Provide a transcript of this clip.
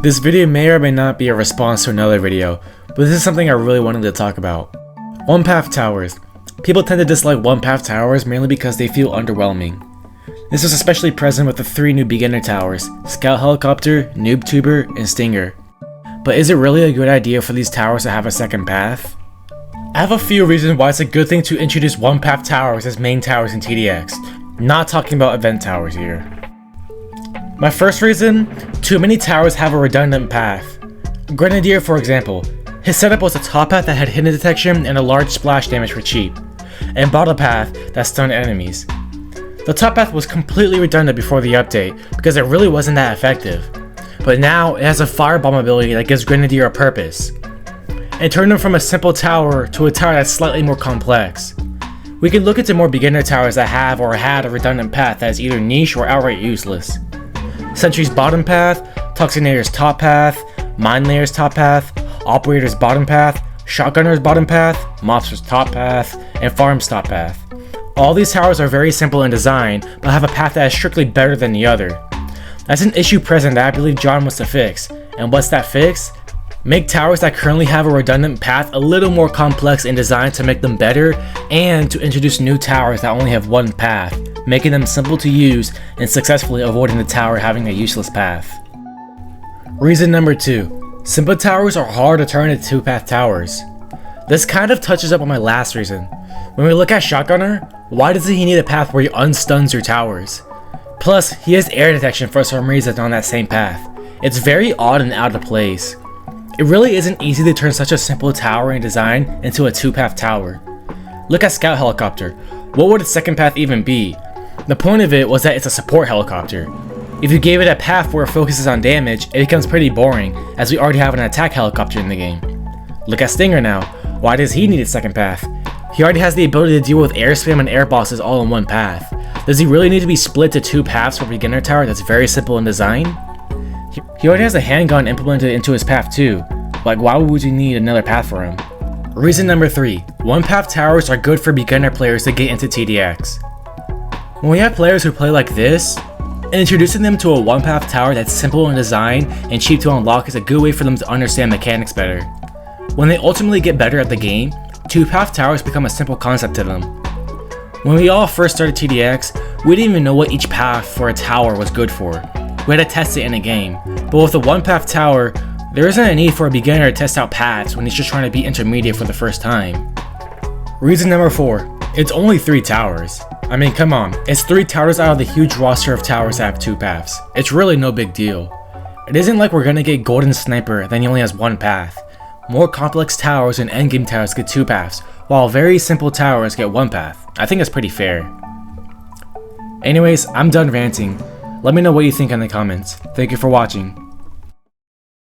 This video may or may not be a response to another video, but this is something I really wanted to talk about. One path towers. People tend to dislike one path towers mainly because they feel underwhelming. This was especially present with the 3 new beginner towers, Scout Helicopter, Noob Tuber, and Stinger. But is it really a good idea for these towers to have a second path? I have a few reasons why it's a good thing to introduce one path towers as main towers in TDX. Not talking about event towers here. My first reason, too many towers have a redundant path. Grenadier, for example, his setup was a top path that had hidden detection and a large splash damage for cheap, and bottom path that stunned enemies. The top path was completely redundant before the update because it really wasn't that effective, but now it has a firebomb ability that gives Grenadier a purpose, and turned him from a simple tower to a tower that's slightly more complex. We can look into more beginner towers that have or had a redundant path that is either niche or outright useless. Sentry's bottom path, Toxinator's top path, Mine Layer's top path, Operator's bottom path, Shotgunner's bottom path, Mobster's top path, and Farm's top path. All these towers are very simple in design, but have a path that is strictly better than the other. That's an issue present that I believe John wants to fix, and what's that fix? Make towers that currently have a redundant path a little more complex in design to make them better, and to introduce new towers that only have one path, making them simple to use and successfully avoiding the tower having a useless path. Reason number 2. Simple towers are hard to turn into 2-path towers. This kind of touches up on my last reason. When we look at Shotgunner, why does he need a path where he unstuns your towers? Plus, he has air detection for some reason on that same path. It's very odd and out of place. It really isn't easy to turn such a simple tower in design into a 2-path tower. Look at Scout Helicopter. What would its second path even be? The point of it was that it's a support helicopter. If you gave it a path where it focuses on damage, it becomes pretty boring, as we already have an attack helicopter in the game. Look at Stinger now. Why does he need a second path? He already has the ability to deal with air spam and air bosses all in one path. Does he really need to be split to 2 paths for a beginner tower that's very simple in design? He already has a handgun implemented into his path too. Like, why would you need another path for him? Reason number 3. One-path towers are good for beginner players to get into TDX. When we have players who play like this, introducing them to a one-path tower that's simple in design and cheap to unlock is a good way for them to understand mechanics better. When they ultimately get better at the game, 2-path towers become a simple concept to them. When we all first started TDX, we didn't even know what each path for a tower was good for. We had to test it in a game, but with a one-path tower, there isn't a need for a beginner to test out paths when he's just trying to be intermediate for the first time. Reason number 4. It's only 3 towers. I mean, come on, it's 3 towers out of the huge roster of towers that have 2 paths. It's really no big deal. It isn't like we're gonna get Golden Sniper, then he only has 1 path. More complex towers and endgame towers get 2 paths, while very simple towers get 1 path. I think it's pretty fair. Anyways, I'm done ranting. Let me know what you think in the comments. Thank you for watching.